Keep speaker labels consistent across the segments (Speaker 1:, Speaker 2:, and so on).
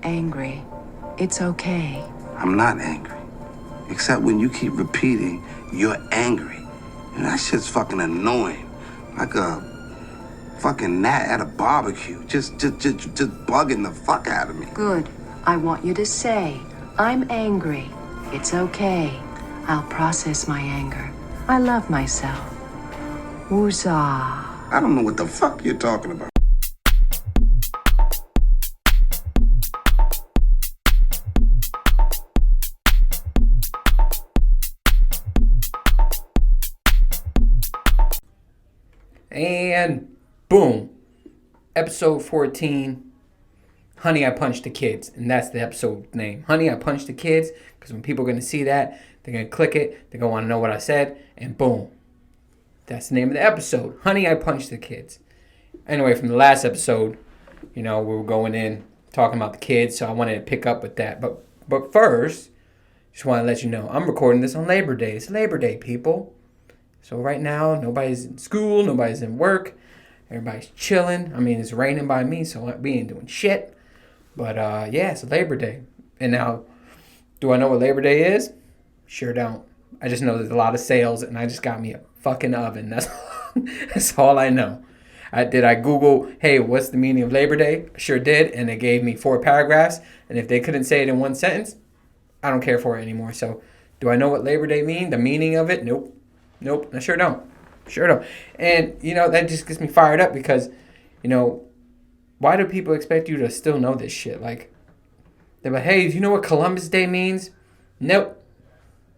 Speaker 1: angry. It's okay.
Speaker 2: I'm not angry. Except when you keep repeating, you're angry. And that shit's fucking annoying. Like a fucking gnat at a barbecue. Just bugging the fuck out of me.
Speaker 1: Good. I want you to say, I'm angry. It's okay. I'll process my anger. I love myself. Woozah.
Speaker 2: I don't know what the fuck you're talking about.
Speaker 3: And boom, episode 14, Honey, I Punched the Kids. And that's the episode name, Honey, I Punched the Kids, because when people are going to see that, they're going to click it, they're going to want to know what I said, and boom, that's the name of the episode, Honey, I Punched the Kids. Anyway, from the last episode, we were going in, talking about the kids, so I wanted to pick up with that. But first, just want to let you know, I'm recording this on Labor Day. It's Labor Day, people. So right now, nobody's in school, nobody's in work, everybody's chilling. I mean, it's raining by me, so we ain't doing shit. But yeah, it's Labor Day. And now, do I know what Labor Day is? Sure don't. I just know there's a lot of sales, and I just got me a fucking oven. That's all I know. Did I Google, hey, what's the meaning of Labor Day? I sure did, and it gave me 4 paragraphs. And if they couldn't say it in one sentence, I don't care for it anymore. So, do I know what Labor Day means? The meaning of it? Nope, I sure don't. And, that just gets me fired up because, why do people expect you to still know this shit? Like, they're like, hey, do you know what Columbus Day means? Nope,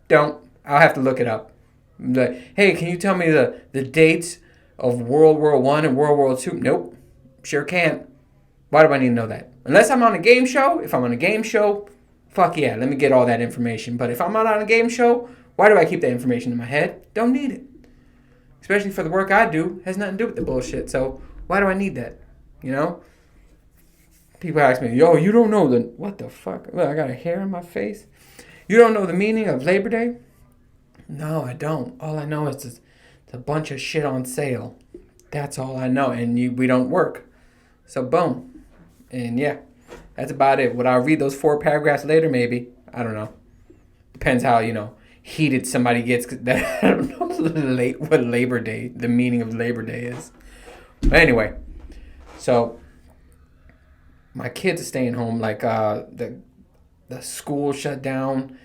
Speaker 3: don't. I'll have to look it up. Like, hey, can you tell me the dates of World War I and World War II? Nope, sure can't. Why do I need to know that? Unless I'm on a game show. If I'm on a game show, fuck yeah, let me get all that information. But if I'm not on a game show, why do I keep that information in my head? Don't need it. Especially for the work I do. Has nothing to do with the bullshit. So why do I need that? People ask me, yo, you don't know what the fuck? Look, I got a hair in my face. You don't know the meaning of Labor Day? No, I don't. All I know is it's a bunch of shit on sale. That's all I know. And we don't work. So boom. And yeah, that's about it. Would I read those 4 paragraphs later? Maybe. I don't know. Depends how, heated somebody gets. I don't know what Labor Day, the meaning of Labor Day is. But anyway, so my kids are staying home. Like the school shut down,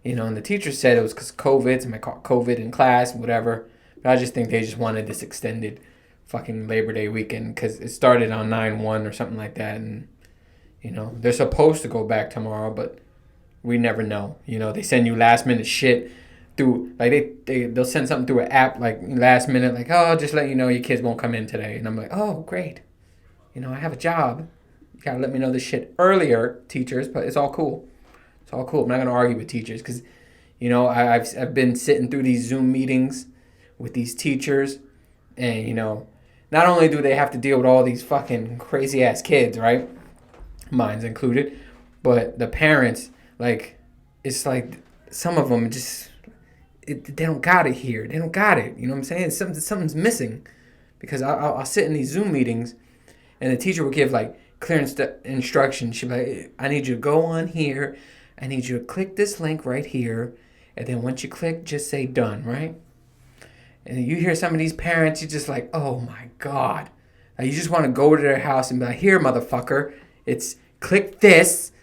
Speaker 3: and the teacher said it was because COVID. Somebody caught COVID in class, whatever. But I just think they just wanted this extended fucking Labor Day weekend because it started on 9/1 or something like that, and they're supposed to go back tomorrow, but we never know. They send you last minute shit through, like they'll send something through an app like last minute, like, oh, just let you know your kids won't come in today. And I'm like, oh, great. I have a job. You gotta let me know this shit earlier, teachers, but it's all cool. It's all cool. I'm not gonna argue with teachers because, I've been sitting through these Zoom meetings with these teachers, and not only do they have to deal with all these fucking crazy ass kids, right? Mine's included, but the parents. Like, it's like some of them just, they don't got it here. They don't got it. You know what I'm saying? Something's missing. Because I'll sit in these Zoom meetings, and the teacher will give, like, clear instructions. She'll be like, I need you to go on here. I need you to click this link right here. And then once you click, just say done, right? And you hear some of these parents, you're just like, oh, my God. Like, you just want to go to their house and be like, here, motherfucker. It's click this.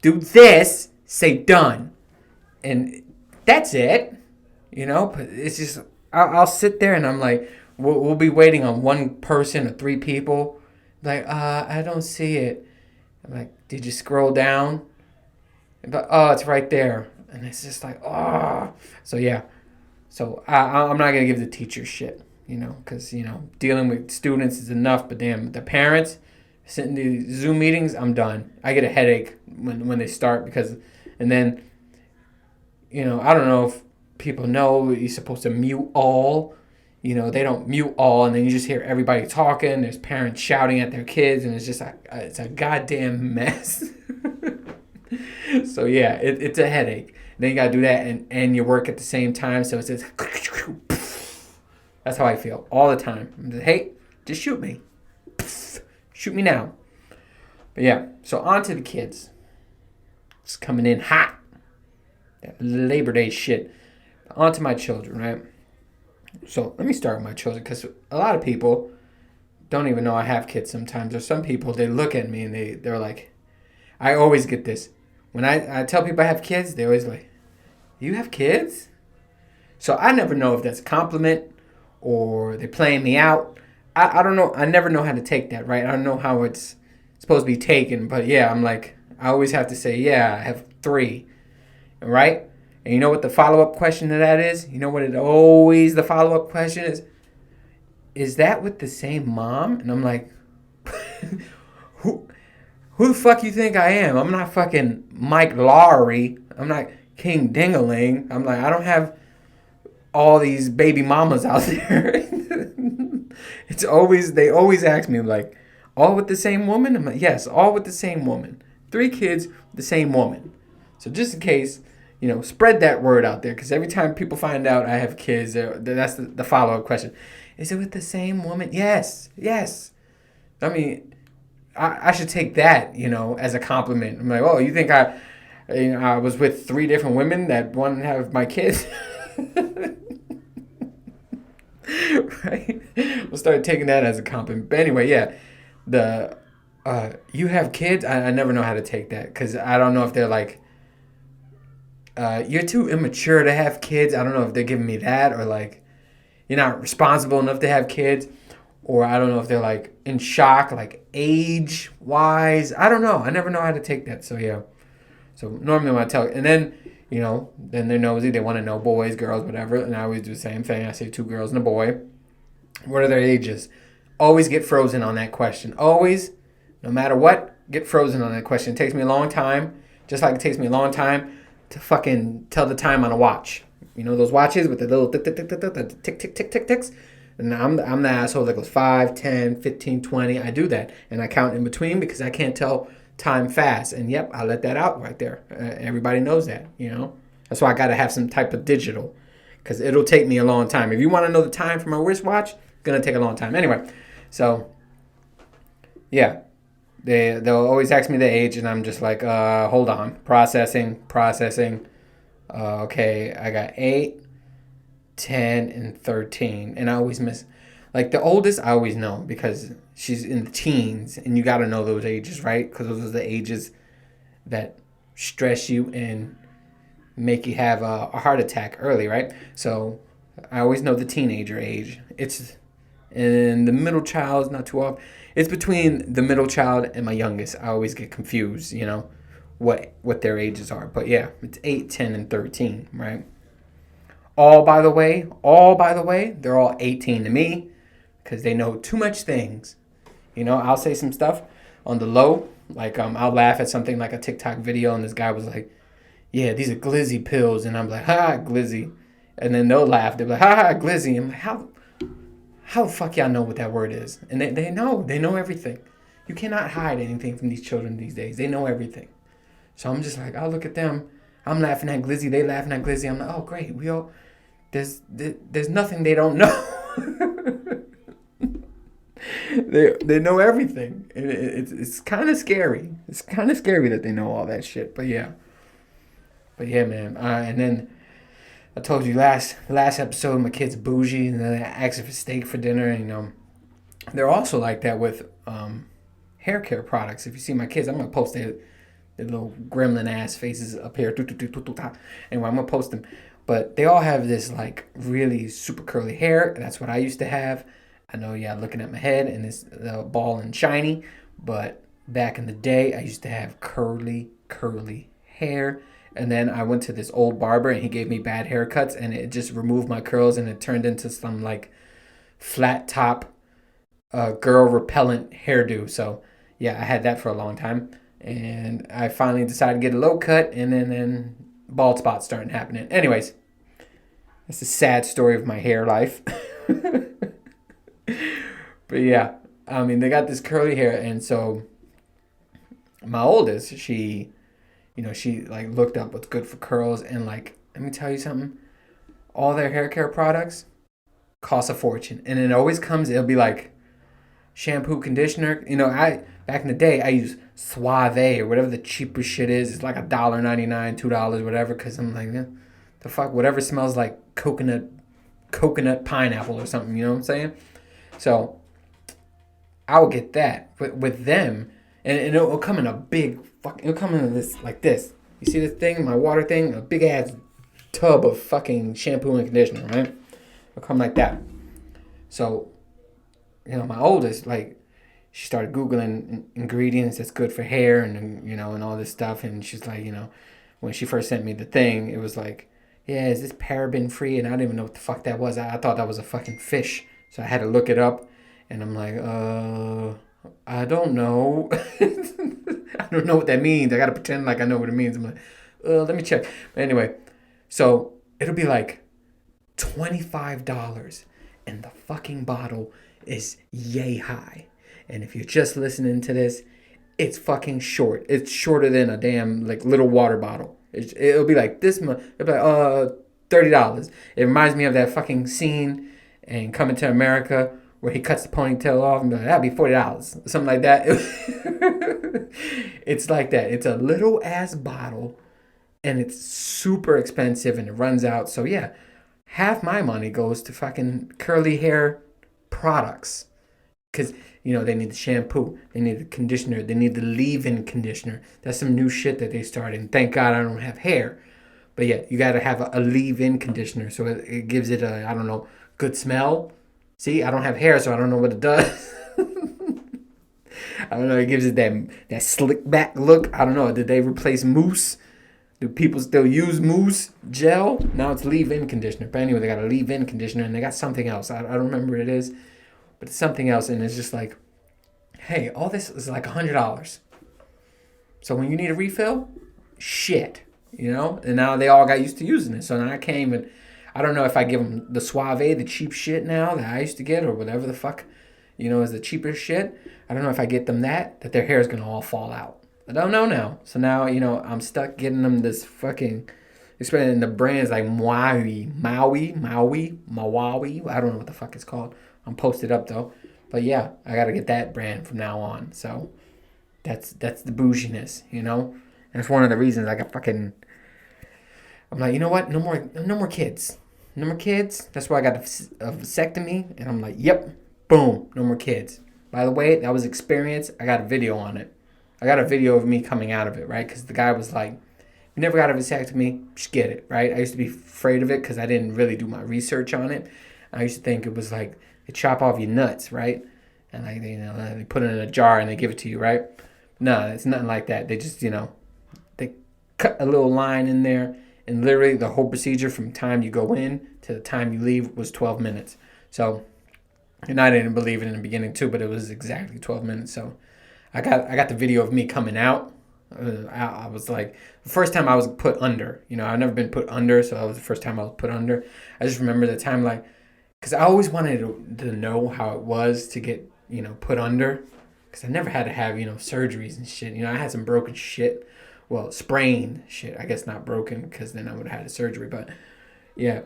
Speaker 3: Do this, say done. And that's it. But it's just, I'll sit there and I'm like, we'll be waiting on one person or 3 people. Like, I don't see it. I'm like, did you scroll down? But, oh, it's right there. And it's just like, oh. So, yeah. So, I'm not going to give the teachers shit, because, dealing with students is enough. But, damn, the parents, sitting in these Zoom meetings, I'm done. I get a headache when they start because, and then, I don't know if people know you're supposed to mute all. They don't mute all, and then you just hear everybody talking. There's parents shouting at their kids, and it's just it's a goddamn mess. So yeah, it's a headache. Then you gotta do that and your work at the same time. So it's just that's how I feel all the time. I'm just, hey, just shoot me. Shoot me now. But yeah, so on to the kids. It's coming in hot. That Labor Day shit. On to my children, right? So let me start with my children, because a lot of people don't even know I have kids sometimes. Or some people, they look at me and they're like, I always get this. When I tell people I have kids, they always like, you have kids? So I never know if that's a compliment or they're playing me out. I don't know. I never know how to take that, right? I don't know how it's supposed to be taken. But yeah, I'm like, I always have to say, yeah, I have 3. Right? And you know what the follow-up question to that is? You know what the follow-up question is? Is that with the same mom? And I'm like, who the fuck you think I am? I'm not fucking Mike Lowry. I'm not King Dingaling. I'm like, I don't have all these baby mamas out there. They always ask me, like, all with the same woman? I'm like, yes, all with the same woman. 3 kids, the same woman. So just in case, spread that word out there, because every time people find out I have kids, that's the follow-up question. Is it with the same woman? Yes. I mean, I should take that, as a compliment. I'm like, oh, you think I was with 3 different women that want to have my kids? Right? We'll start taking that as a compliment. But anyway, yeah, you have kids? I never know how to take that, because I don't know if they're like, you're too immature to have kids. I don't know if they're giving me that, or like, you're not responsible enough to have kids, or I don't know if they're like in shock, like age wise. I don't know. I never know how to take that. So yeah. So normally when I tell, and then, then they're nosy. They want to know boys, girls, whatever. And I always do the same thing. I say 2 girls and a boy. What are their ages? Always get frozen on that question. Always, no matter what, get frozen on that question. It takes me a long time, just like it takes me a long time to fucking tell the time on a watch. You know those watches with the little tick, tick, tick, tick, tick, tick, tick, tick, tick, ticks? And I'm the asshole that goes 5, 10, 15, 20. I do that. And I count in between because I can't tell time fast. And yep, I let that out right there. Everybody knows that, That's why I got to have some type of digital, because it'll take me a long time. If you want to know the time for my wristwatch, it's going to take a long time. Anyway, so, yeah. They'll always ask me the age, and I'm just like, hold on. Processing. Okay, I got 8, 10, and 13. And I always miss, like, the oldest I always know, because she's in the teens, and you got to know those ages, right? Because those are the ages that stress you and make you have a heart attack early, right? So I always know the teenager age. And the middle child is not too off. It's between the middle child and my youngest. I always get confused, what their ages are. But yeah, it's 8, 10, and 13, right? All by the way, they're all 18 to me, because they know too much things. I'll say some stuff on the low, like I'll laugh at something like a TikTok video, and this guy was like, yeah, these are glizzy pills, and I'm like, ha, glizzy. And then they'll laugh. They're like, ha, glizzy. I'm like, how the fuck y'all know what that word is? And they know everything. You cannot hide anything from these children these days. They know everything. So I'm just like, I'll look at them. I'm laughing at glizzy. They laughing at glizzy. I'm like, oh, great. There's nothing they don't know. They know everything. It's kind of scary. It's kind of scary that they know all that shit. But yeah, man. And then I told you last episode, my kid's bougie, and then I asked for steak for dinner. And they're also like that with hair care products. If you see my kids, I'm gonna post their little gremlin ass faces up here. Anyway, I'm gonna post them. But they all have this like really super curly hair. That's what I used to have. I know, yeah, looking at my head and it's ball and shiny. But back in the day, I used to have curly hair. And then I went to this old barber, and he gave me bad haircuts, and it just removed my curls, and it turned into some like flat top girl repellent hairdo. So yeah, I had that for a long time, and I finally decided to get a low cut, and then bald spots started happening. Anyways, that's a sad story of my hair life. But yeah, I mean, they got this curly hair, and so my oldest, she like looked up what's good for curls, and like, let me tell you something, all their hair care products cost a fortune. And it always comes, it'll be like shampoo, conditioner. You know, I back in the day I used Suave or whatever the cheapest shit is. It's like $1.99, $2, whatever. Cause I'm like, yeah, the fuck, whatever smells like coconut pineapple or something. You know what I'm saying? So I would get that with them, and it'll come in a big fucking. It'll come in this like this. You see this thing, my water thing, a big ass tub of fucking shampoo and conditioner, right? It'll come like that. So, you know, my oldest, like, she started Googling ingredients that's good for hair and, you know, and all this stuff. And she's like, you know, when she first sent me the thing, it was like, yeah, is this paraben free? And I didn't even know what the fuck that was. I thought that was a fucking fish. So I had to look it up. And I'm like, I don't know. I don't know what that means. I got to pretend like I know what it means. I'm like, let me check. But anyway, so it'll be like $25. And the fucking bottle is yay high. And if you're just listening to this, it's fucking short. It's shorter than a damn like little water bottle. It'll be like this much. It'll be like $30. It reminds me of that fucking scene in Coming to America where he cuts the ponytail off and be like, that'd be $40, something like that. It's like that. It's a little ass bottle, and it's super expensive, and it runs out. So yeah, half my money goes to fucking curly hair products. Because, you know, they need the shampoo, they need the conditioner, they need the leave-in conditioner. That's some new shit that they started. And thank God I don't have hair. But yeah, you got to have a leave-in conditioner. So it gives it a, I don't know, good smell. See, I don't have hair, so I don't know what it does. I don't know, it gives it that slick back look. I don't know, did they replace mousse? Do people still use mousse gel? Now it's leave-in conditioner. But anyway, they got a leave-in conditioner, and they got something else. I don't remember what it is. But it's something else, and it's just like, hey, all this is like $100. So when you need a refill, shit, you know? And now they all got used to using it. So then I came, and I don't know if I give them the Suave, the cheap shit now that I used to get, or whatever the fuck, you know, is the cheapest shit. I don't know if I get them that their hair is going to all fall out. I don't know now. So now, you know, I'm stuck getting them this fucking, especially in the brands like Maui. I don't know what the fuck it's called. I'm posted up though. But yeah, I gotta get that brand from now on. So that's the bouginess, you know? And it's one of the reasons I got fucking, I'm like, you know what? No more kids. No more kids. That's why I got a vasectomy. And I'm like, yep, boom, no more kids. By the way, that was experience. I got a video on it. I got a video of me coming out of it, right? Because the guy was like, you never got a vasectomy, just get it, right? I used to be afraid of it because I didn't really do my research on it. I used to think it was like, they chop off your nuts, right? And like they put it in a jar and they give it to you, right? No, it's nothing like that. They just, you know, they cut a little line in there, and literally the whole procedure from time you go in to the time you leave was 12 minutes. So, and I didn't believe it in the beginning too, but it was exactly 12 minutes. So I got the video of me coming out. I was like, the first time I was put under, you know, I've never been put under, so that was the first time I was put under. I just remember the time, like, because I always wanted to know how it was to get, you know, put under. Because I never had to have, you know, surgeries and shit. You know, I had some broken shit. Well, sprained shit. I guess not broken, because then I would have had a surgery. But, yeah.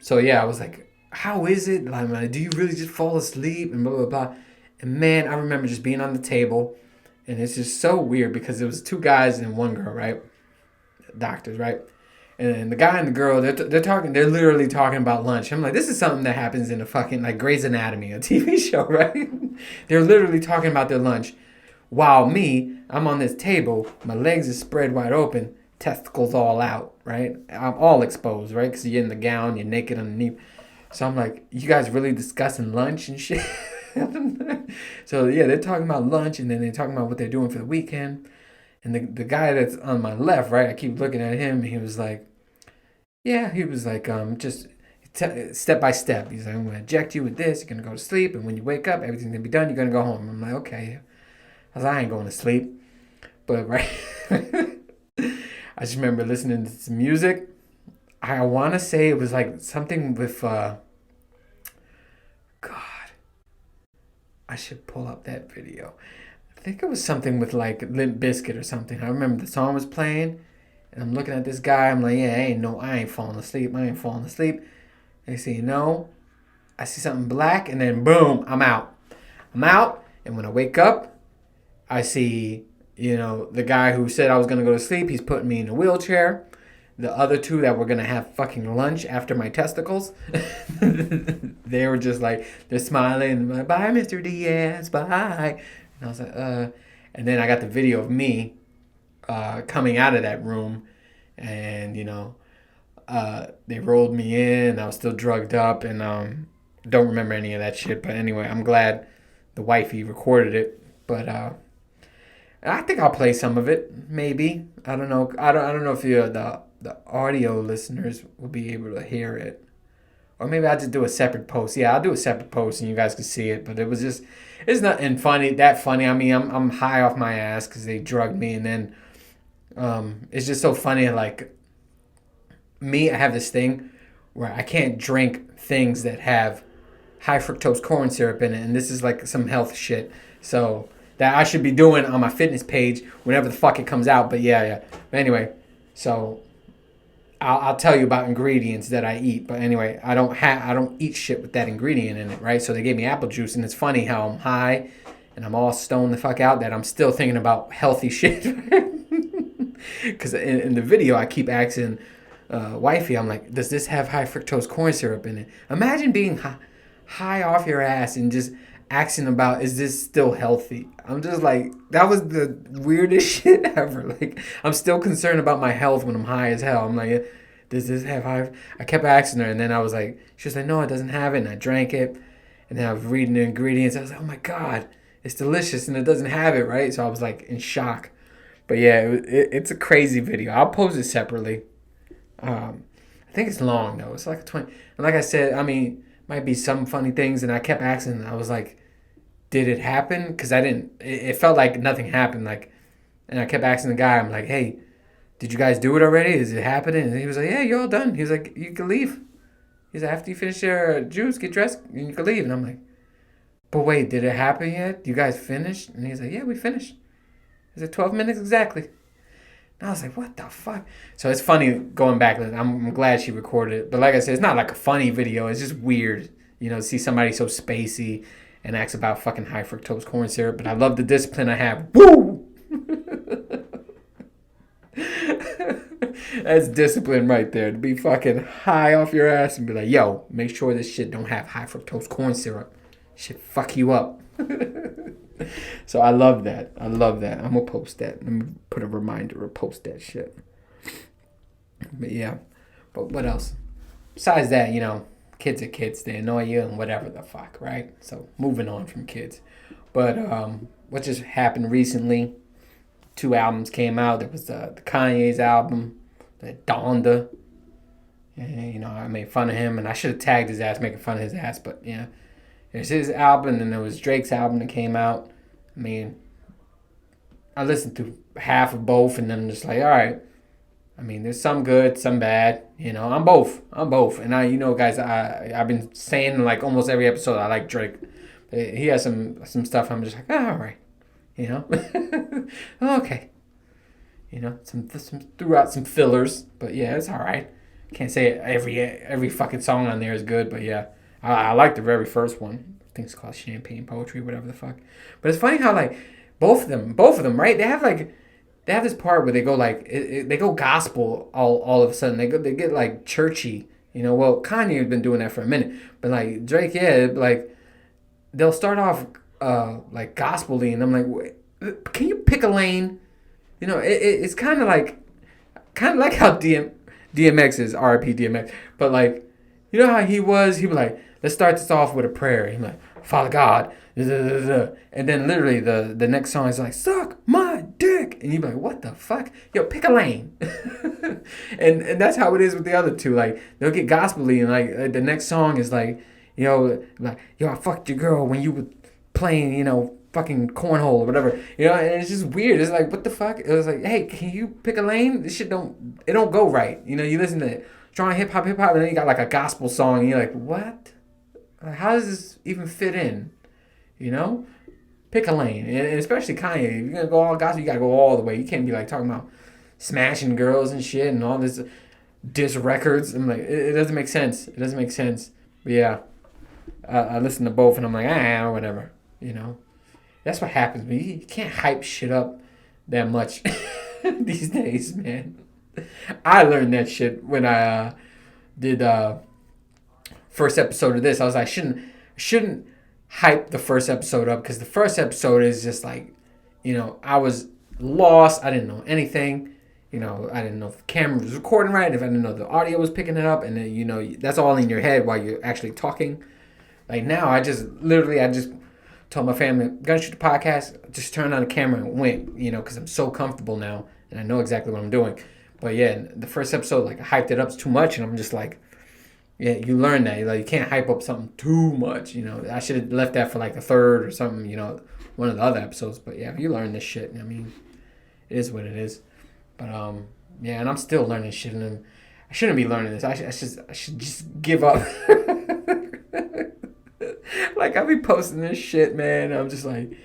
Speaker 3: So, yeah, I was like, how is it? Like, do you really just fall asleep? And blah, blah, blah. And, man, I remember just being on the table. And it's just so weird because it was 2 guys and 1 girl, right? Doctors, right? And the guy and the girl, they're literally talking about lunch. I'm like, this is something that happens in a fucking, like, Grey's Anatomy, a TV show, right? They're literally talking about their lunch. While me, I'm on this table, my legs are spread wide open, testicles all out, right? I'm all exposed, right? Because you're in the gown, you're naked underneath. So I'm like, you guys really discussing lunch and shit? So, yeah, they're talking about lunch, and then they're talking about what they're doing for the weekend. And the guy that's on my left, right, I keep looking at him, and he was like, just step by step. He's like, I'm going to inject you with this. You're going to go to sleep. And when you wake up, everything's going to be done. You're going to go home. I'm like, okay. I was like, I ain't going to sleep. But, right. I just remember listening to some music. I want to say it was like something with, God. I should pull up that video. I think it was something with like Limp Bizkit or something. I remember the song was playing. And I'm looking at this guy. I'm like, yeah, I ain't falling asleep. They say, no. I see something black, and then boom, I'm out. I'm out, and when I wake up, I see, the guy who said I was gonna go to sleep. He's putting me in a wheelchair. The other two that were gonna have fucking lunch after my testicles, they were just like, they're smiling, like, bye, Mr. Diaz, bye. And I was like, and then I got the video of me coming out of that room, and they rolled me in. I was still drugged up, and don't remember any of that shit. But anyway, I'm glad the wifey recorded it. But I think I'll play some of it, maybe. I don't know. I don't know if the audio listeners will be able to hear it, or maybe I'll just do a separate post. Yeah, I'll do a separate post, and you guys can see it. But it's nothing that funny. I mean, I'm high off my ass because they drugged me, and then it's just so funny. Like me, I have this thing where I can't drink things that have high fructose corn syrup in it, and this is like some health shit. So that I should be doing on my fitness page whenever the fuck it comes out. But yeah. But anyway, so I'll tell you about ingredients that I eat. But anyway, I don't eat shit with that ingredient in it, right? So they gave me apple juice, and it's funny how I'm high and I'm all stoned the fuck out that I'm still thinking about healthy shit. Because in the video, I keep asking wifey, I'm like, does this have high fructose corn syrup in it? Imagine being high off your ass and just asking about, is this still healthy? I'm just like, that was the weirdest shit ever. Like, I'm still concerned about my health when I'm high as hell. I'm like, does this have high? I kept asking her, and then I was like, she was like, no, it doesn't have it. And I drank it, and then I was reading the ingredients. I was like, oh my God, it's delicious, and it doesn't have it, right? So I was like in shock. But yeah, it's a crazy video. I'll post it separately. I think it's long though. It's like a 20. And like I said, I mean, might be some funny things. And I kept asking. I was like, did it happen? Because I didn't. It felt like nothing happened. Like, and I kept asking the guy. I'm like, hey, did you guys do it already? Is it happening? And he was like, yeah, you're all done. He was like, you can leave. He's like, after you finish your juice, get dressed, and you can leave. And I'm like, but wait, did it happen yet? You guys finished? And he's like, yeah, we finished. Is it 12 minutes exactly? And I was like, what the fuck? So it's funny going back. I'm glad she recorded it. But like I said, it's not like a funny video. It's just weird, to see somebody so spacey and acts about fucking high fructose corn syrup. But I love the discipline I have. Woo! That's discipline right there. To be fucking high off your ass and be like, yo, make sure this shit don't have high fructose corn syrup. Shit fuck you up. So I love that. I'm gonna post that. Let me put a reminder to post that shit. But yeah. But what else? Besides that, kids are kids. They annoy you and whatever the fuck, right? So moving on from kids. But what just happened recently? 2 albums came out. There was the Kanye's album, the Donda. And, I made fun of him, and I should have tagged his ass making fun of his ass, but yeah. There's his album, and there was Drake's album that came out. I mean, I listened to half of both, and then I'm just like, all right. I mean, there's some good, some bad. I'm both. And guys, I've been saying like almost every episode I like Drake. He has some stuff I'm just like, all right. Okay. Some throughout some fillers, but yeah, it's all right. Can't say every fucking song on there is good, but yeah. I like the very first one. I think it's called Champagne Poetry, whatever the fuck. But it's funny how like both of them, right? They have this part where they go like they go gospel all of a sudden. They get like churchy. Well, Kanye has been doing that for a minute, but like Drake, yeah, like they'll start off like gospel-y, and I'm like, wait, can you pick a lane? It's kind of like how DMX is, R.I.P. DMX, but like. You know how he was like, let's start this off with a prayer. He's like, Father God, and then literally the next song is like, suck my dick. And you'd be like, what the fuck? Yo, pick a lane. and that's how it is with the other two. Like, they'll get gospel-y, and like the next song is like, like, yo, I fucked your girl when you were playing, fucking cornhole or whatever. And it's just weird. It's like, what the fuck? It was like, hey, can you pick a lane? This shit don't go right. You listen to it. Drawing hip hop, and then you got like a gospel song, and you're like, what? How does this even fit in? Pick a lane, and especially Kanye. If you're gonna go all gospel, you gotta go all the way. You can't be like talking about smashing girls and shit and all this diss records. I'm like, it doesn't make sense. But yeah, I listen to both, and I'm like, whatever. you know. That's what happens. You can't hype shit up that much these days, man. I learned that shit when I did first episode of this. I was like, shouldn't hype the first episode up, because the first episode is just like, I was lost. I didn't know anything. I didn't know if the camera was recording right, if I didn't know the audio was picking it up, and then that's all in your head while you're actually talking. Like now, I just told my family, I'm gonna shoot the podcast. Just turned on the camera and went, because I'm so comfortable now and I know exactly what I'm doing. But yeah, the first episode, like I hyped it up too much, and I'm just like, yeah, you learn that. You can't hype up something too much. I should have left that for like the third or something. One of the other episodes. But yeah, you learn this shit. I mean, it is what it is. But yeah, and I'm still learning shit, and I shouldn't be learning this. I should just give up. Like I be posting this shit, man. I'm just like,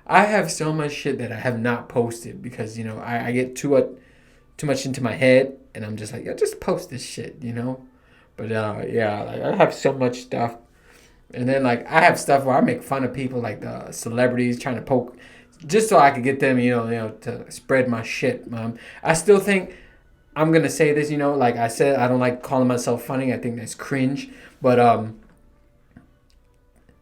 Speaker 3: I have so much shit that I have not posted because I get too much into my head, and I'm just like, yeah, just post this shit, But yeah, like I have so much stuff, and then like I have stuff where I make fun of people, like the celebrities trying to poke, just so I could get them, to spread my shit. I still think I'm gonna say this, like I said, I don't like calling myself funny. I think that's cringe. But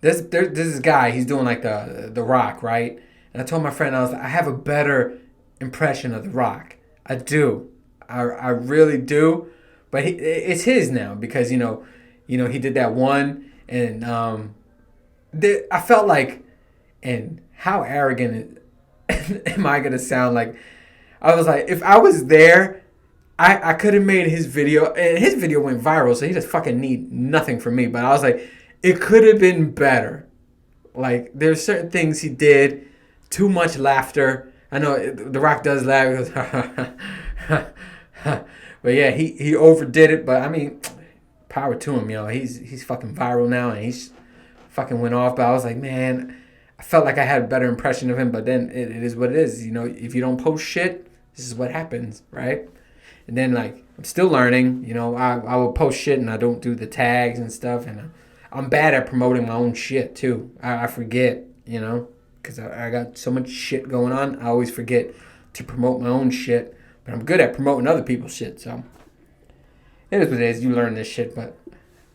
Speaker 3: there's this guy, he's doing like the Rock, right? And I told my friend, I was like, I have a better impression of the Rock. I do, I really do. But it's his now because he did that one, and I felt like, and how arrogant am I gonna sound? Like I was like, if I was there, I could have made his video, and his video went viral, so he just fucking need nothing from me. But I was like, it could have been better. Like there's certain things he did, too much laughter. I know The Rock does laugh. He goes, but yeah, he overdid it. But I mean, power to him, He's fucking viral now, and he's fucking went off. But I was like, man, I felt like I had a better impression of him. But then it is what it is. If you don't post shit, this is what happens, right? And then like I'm still learning. I will post shit and I don't do the tags and stuff, and I'm bad at promoting my own shit too. I forget, because I got so much shit going on. I always forget to promote my own shit. But I'm good at promoting other people's shit, so it is what it is. You learn this shit, but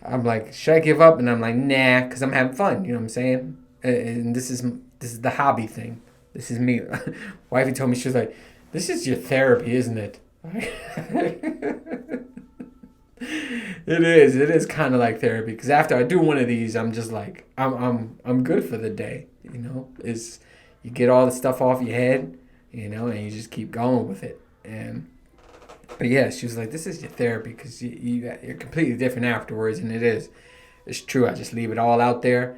Speaker 3: I'm like, should I give up? And I'm like, nah, because I'm having fun. You know what I'm saying? And this is the hobby thing. This is me. Wifey told me, she was like, this is your therapy, isn't it? It is kind of like therapy, because after I do one of these, I'm just like, I'm good for the day. Is you get all the stuff off your head, and you just keep going with it. But yeah, she was like, this is your therapy, because you're completely different afterwards, and it's true. I just leave it all out there,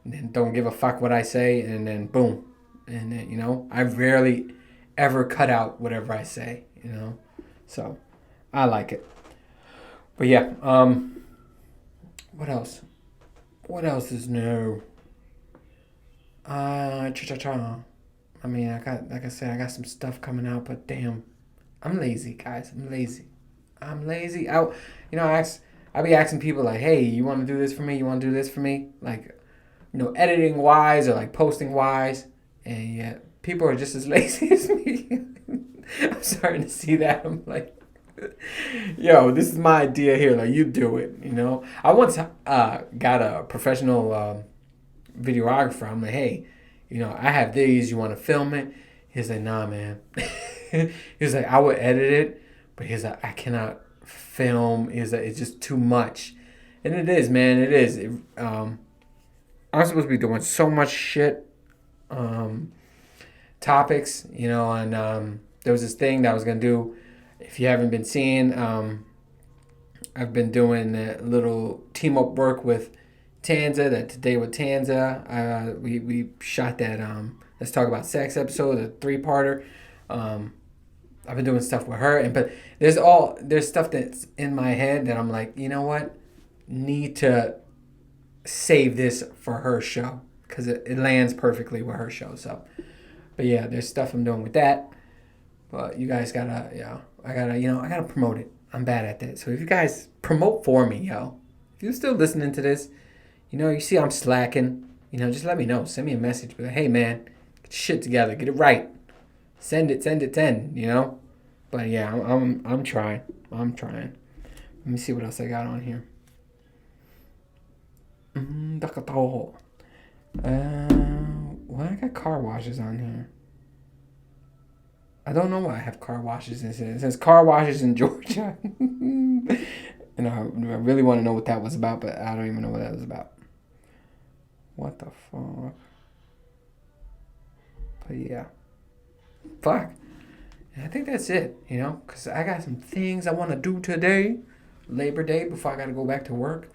Speaker 3: and then don't give a fuck what I say, and then boom, and then I rarely ever cut out whatever I say, so I like it. But yeah, what else is new? I mean, like I said, I got some stuff coming out, but damn, I'm lazy, guys. I'm lazy. I be asking people like, hey, you want to do this for me? You want to do this for me? Like, editing wise or like posting wise, and yeah, people are just as lazy as me. I'm starting to see that. I'm like, yo, this is my idea here. Like, you do it. I once got a professional videographer. I'm like, hey, I have these. You want to film it? He's like, nah, man. He's like, I would edit it, but he's like, I cannot film. He's like, it's just too much. And it is, man. It is. I'm supposed to be doing so much shit, topics, and there was this thing that I was going to do. If you haven't been seeing, I've been doing a little team-up work with Tanza, that Today with Tanza. We shot that Let's Talk About Sex episode, a 3-parter. I've been doing stuff with her, but there's stuff that's in my head that I'm like, you know what? Need to save this for her show, because it lands perfectly with her show. So, but yeah, there's stuff I'm doing with that. But you guys gotta, I gotta promote it. I'm bad at that. So if you guys promote for me, if you're still listening to this, you see I'm slacking. you know, just let me know. Send me a message. Be like, hey, man, get your shit together. Get it right. Send it, you know? But yeah, I'm trying. I'm trying. Let me see what else I got on here. Well, I got car washes on here. I don't know why I have car washes. It says car washes in Georgia. And I really want to know what that was about, but I don't even know what that was about. What the fuck? But yeah. Fuck. And I think that's it, you know? Because I got some things I want to do today. Labor Day, before I got to go back to work.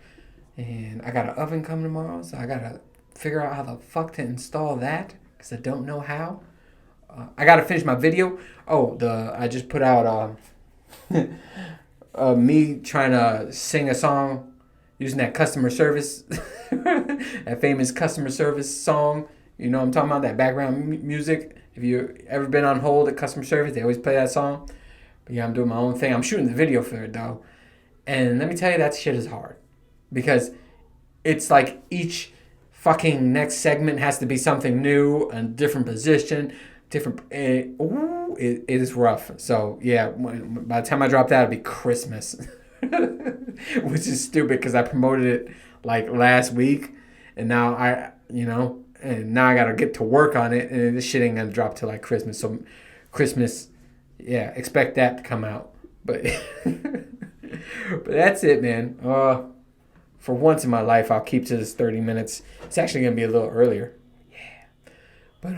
Speaker 3: And I got an oven coming tomorrow, so I got to figure out how the fuck to install that. Because I don't know how. I got to finish my video. I just put out me trying to sing a song using that customer service, that famous customer service song. You know what I'm talking about? That background music. If you ever been on hold at customer service, they always play that song. But yeah, I'm doing my own thing. I'm shooting the video for it, though. And let me tell you, that shit is hard. Because it's like each fucking next segment has to be something new, a different position, different. It is rough. So yeah, by the time I drop that, it'll be Christmas, which is stupid because I promoted it like last week, and now I gotta get to work on it, and this shit ain't gonna drop till like Christmas. So Christmas, yeah, expect that to come out. But but that's it, man. For once in my life, I'll keep to this 30 minutes. It's actually gonna be a little earlier. Yeah. But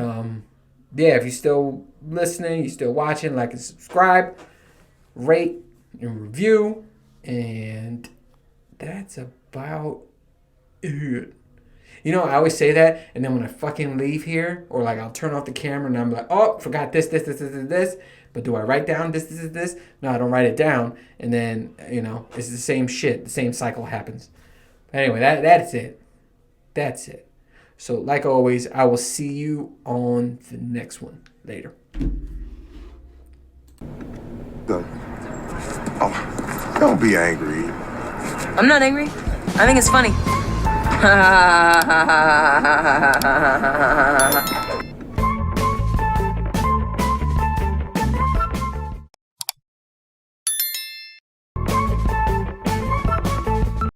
Speaker 3: yeah, if you're still listening, you're still watching, like and subscribe, rate and review, and that's about it. You know, I always say that, and then when I fucking leave here, or like I'll turn off the camera and I'm like, oh, forgot this. But do I write down this? No, I don't write it down. And then, you know, it's the same shit. The same cycle happens. But anyway, that's it. That's it. So, like always, I will see you on the next one. Later.
Speaker 4: Oh, don't be angry.
Speaker 5: I'm not angry. I think it's funny.